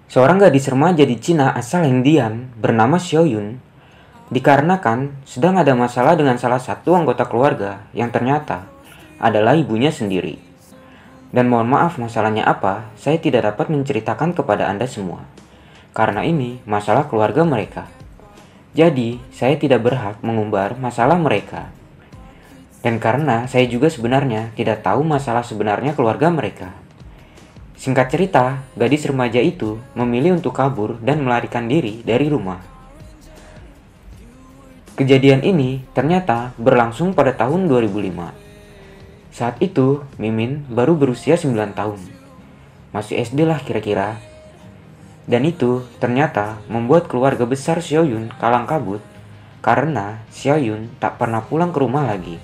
Seorang gadis remaja di Cina asal Indian bernama Xiaoyun dikarenakan sedang ada masalah dengan salah satu anggota keluarga yang ternyata adalah ibunya sendiri. Dan mohon maaf masalahnya apa, saya tidak dapat menceritakan kepada Anda semua. Karena ini masalah keluarga mereka. Jadi, saya tidak berhak mengumbar masalah mereka. Dan karena saya juga sebenarnya tidak tahu masalah sebenarnya keluarga mereka. Singkat cerita, gadis remaja itu memilih untuk kabur dan melarikan diri dari rumah. Kejadian ini ternyata berlangsung pada tahun 2005. Saat itu, Mimin baru berusia 9 tahun. Masih SD lah kira-kira. Dan itu ternyata membuat keluarga besar Xiaoyun kalang kabut karena Xiaoyun tak pernah pulang ke rumah lagi.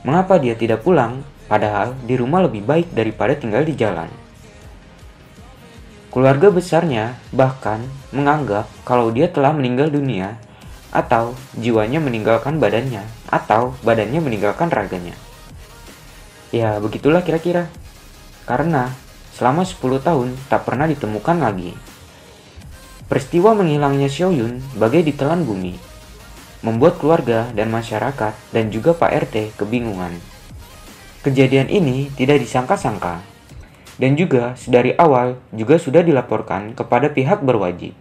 Mengapa dia tidak pulang? Padahal di rumah lebih baik daripada tinggal di jalan. Keluarga besarnya bahkan menganggap kalau dia telah meninggal dunia atau jiwanya meninggalkan badannya atau badannya meninggalkan raganya. Ya begitulah kira-kira. Karena selama 10 tahun tak pernah ditemukan lagi. Peristiwa menghilangnya Xiaoyun bagai ditelan bumi, membuat keluarga dan masyarakat dan juga Pak RT kebingungan. Kejadian ini tidak disangka-sangka, dan juga dari awal juga sudah dilaporkan kepada pihak berwajib.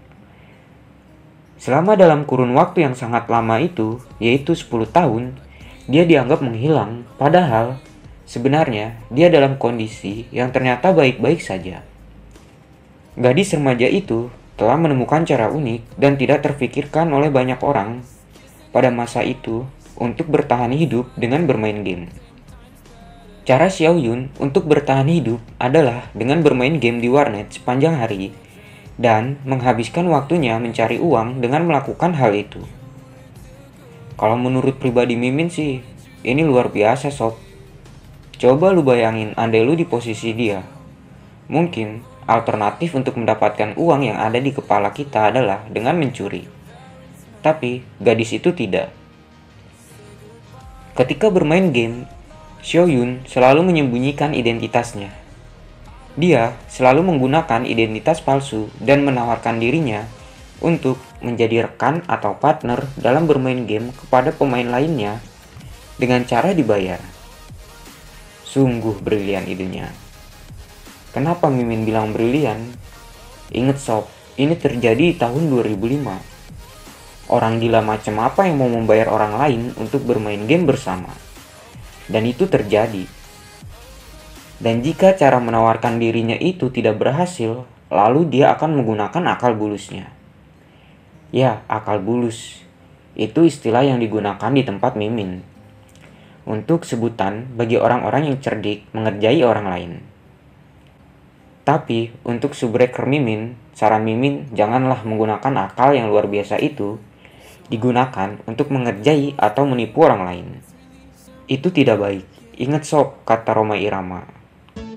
Selama dalam kurun waktu yang sangat lama itu, yaitu 10 tahun, dia dianggap menghilang, padahal sebenarnya dia dalam kondisi yang ternyata baik-baik saja. Gadis remaja itu telah menemukan cara unik dan tidak terfikirkan oleh banyak orang pada masa itu untuk bertahan hidup dengan bermain game. Cara Xiaoyun untuk bertahan hidup adalah dengan bermain game di warnet sepanjang hari dan menghabiskan waktunya mencari uang dengan melakukan hal itu. Kalau menurut pribadi Mimin sih, ini luar biasa sob. Coba lu bayangin andai lu di posisi dia. Mungkin alternatif untuk mendapatkan uang yang ada di kepala kita adalah dengan mencuri. Tapi gadis itu tidak. Ketika bermain game, Xiaoyun selalu menyembunyikan identitasnya. Dia selalu menggunakan identitas palsu dan menawarkan dirinya untuk menjadi rekan atau partner dalam bermain game kepada pemain lainnya dengan cara dibayar. Sungguh brilian idenya. Kenapa Mimin bilang brilian? Ingat sob, ini terjadi di tahun 2005. Orang gila macam apa yang mau membayar orang lain untuk bermain game bersama? Dan itu terjadi. Dan jika cara menawarkan dirinya itu tidak berhasil, lalu dia akan menggunakan akal bulusnya. Ya, akal bulus. Itu istilah yang digunakan di tempat Mimin untuk sebutan bagi orang-orang yang cerdik mengerjai orang lain. Tapi untuk subbreaker Mimin, saran Mimin janganlah menggunakan akal yang luar biasa itu digunakan untuk mengerjai atau menipu orang lain. Itu tidak baik. Ingat sob, kata Rhoma Irama.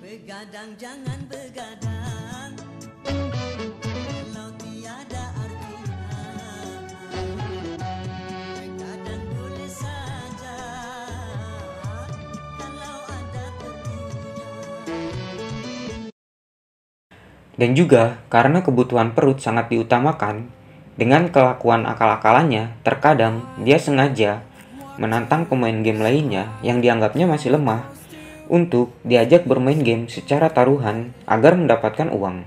Begadang jangan begadang, kalau tiada artinya. Begadang boleh saja, kalau ada perlunya. Dan juga karena kebutuhan perut sangat diutamakan, dengan kelakuan akal-akalannya, terkadang dia sengaja menantang pemain game lainnya yang dianggapnya masih lemah untuk diajak bermain game secara taruhan agar mendapatkan uang.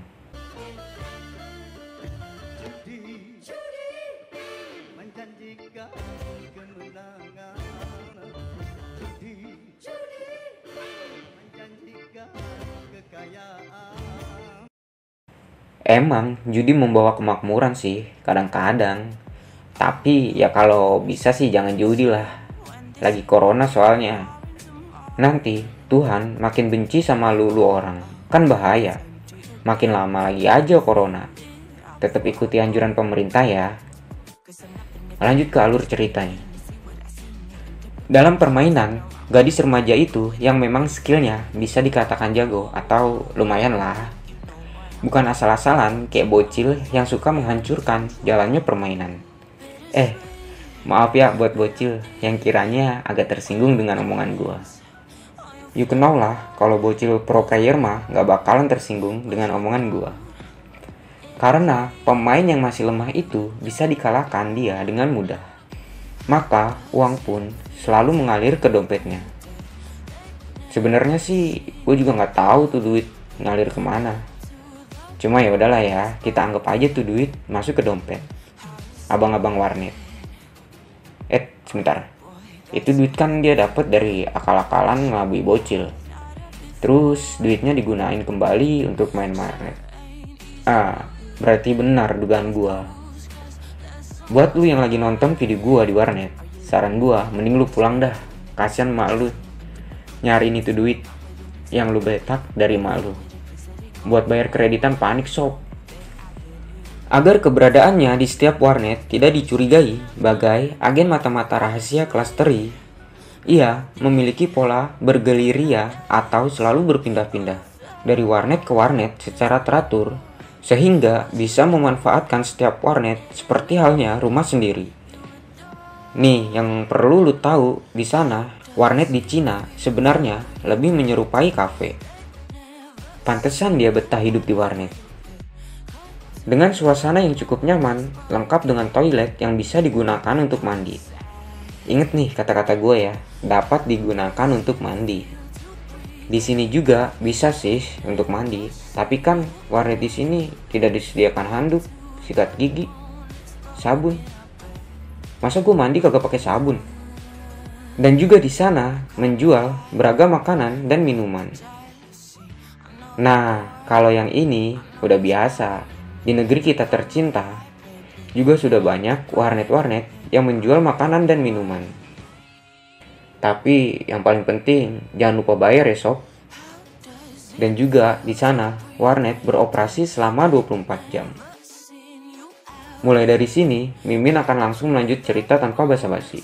Emang judi membawa kemakmuran sih kadang-kadang. Tapi ya kalau bisa sih jangan judi lah. Lagi corona soalnya. Nanti Tuhan makin benci sama lu orang. Kan bahaya. Makin lama lagi aja corona. Tetap ikuti anjuran pemerintah ya. Lanjut ke alur ceritanya. Dalam permainan, gadis remaja itu yang memang skillnya bisa dikatakan jago atau lumayan lah. Bukan asal-asalan kayak bocil yang suka menghancurkan jalannya permainan. Maaf ya buat bocil yang kiranya agak tersinggung dengan omongan gua. You can know lah kalau bocil pro player mah gak bakalan tersinggung dengan omongan gua. Karena pemain yang masih lemah itu bisa dikalahkan dia dengan mudah. Maka uang pun selalu mengalir ke dompetnya. Sebenarnya sih gue juga nggak tahu tuh duit ngalir kemana. Cuma ya udahlah ya, kita anggap aja tuh duit masuk ke dompet abang-abang warnet. Sebentar. Itu duit kan dia dapat dari akal-akalan ngelabui bocil. Terus duitnya digunain kembali untuk main warnet. Berarti benar dugaan gua. Buat lu yang lagi nonton video gua di warnet, saran gua mending lu pulang dah. Kasian mak lu nyariin itu duit yang lu betak dari mak lu buat bayar kreditan panik shop. Agar keberadaannya di setiap warnet tidak dicurigai bagai agen mata-mata rahasia kelas teri, ia memiliki pola bergeliria atau selalu berpindah-pindah dari warnet ke warnet secara teratur, sehingga bisa memanfaatkan setiap warnet seperti halnya rumah sendiri. Nih, yang perlu lu tahu di sana, warnet di Cina sebenarnya lebih menyerupai kafe. Pantesan dia betah hidup di warnet. Dengan suasana yang cukup nyaman, lengkap dengan toilet yang bisa digunakan untuk mandi. Ingat nih kata-kata gue ya, dapat digunakan untuk mandi. Di sini juga bisa sih untuk mandi, tapi kan warnet di sini tidak disediakan handuk, sikat gigi, sabun. Masa gue mandi kagak pakai sabun? Dan juga di sana menjual beragam makanan dan minuman. Nah, kalau yang ini udah biasa. Di negeri kita tercinta juga sudah banyak warnet-warnet yang menjual makanan dan minuman. Tapi yang paling penting jangan lupa bayar ya sob. Dan juga di sana warnet beroperasi selama 24 jam. Mulai dari sini, Mimin akan langsung melanjut cerita tanpa basa-basi.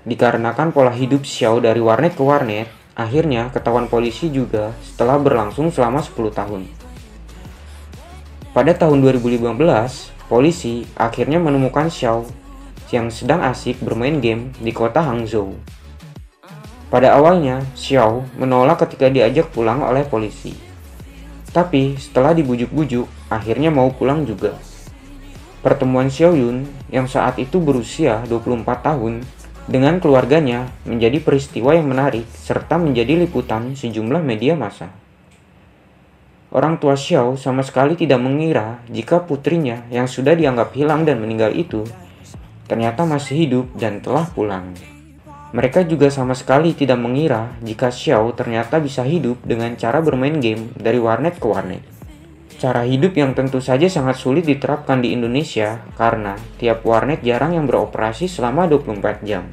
Dikarenakan pola hidup Xiao dari warnet ke warnet, akhirnya ketahuan polisi juga setelah berlangsung selama 10 tahun. Pada tahun 2015, polisi akhirnya menemukan Xiao yang sedang asik bermain game di kota Hangzhou. Pada awalnya, Xiao menolak ketika diajak pulang oleh polisi. Tapi setelah dibujuk-bujuk, akhirnya mau pulang juga. Pertemuan Xiao Yun yang saat itu berusia 24 tahun dengan keluarganya menjadi peristiwa yang menarik serta menjadi liputan sejumlah media massa. Orang tua Xiao sama sekali tidak mengira jika putrinya yang sudah dianggap hilang dan meninggal itu ternyata masih hidup dan telah pulang. Mereka juga sama sekali tidak mengira jika Xiao ternyata bisa hidup dengan cara bermain game dari warnet ke warnet. Cara hidup yang tentu saja sangat sulit diterapkan di Indonesia karena tiap warnet jarang yang beroperasi selama 24 jam.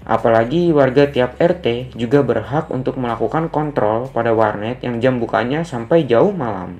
Apalagi warga tiap RT juga berhak untuk melakukan kontrol pada warnet yang jam bukanya sampai jauh malam.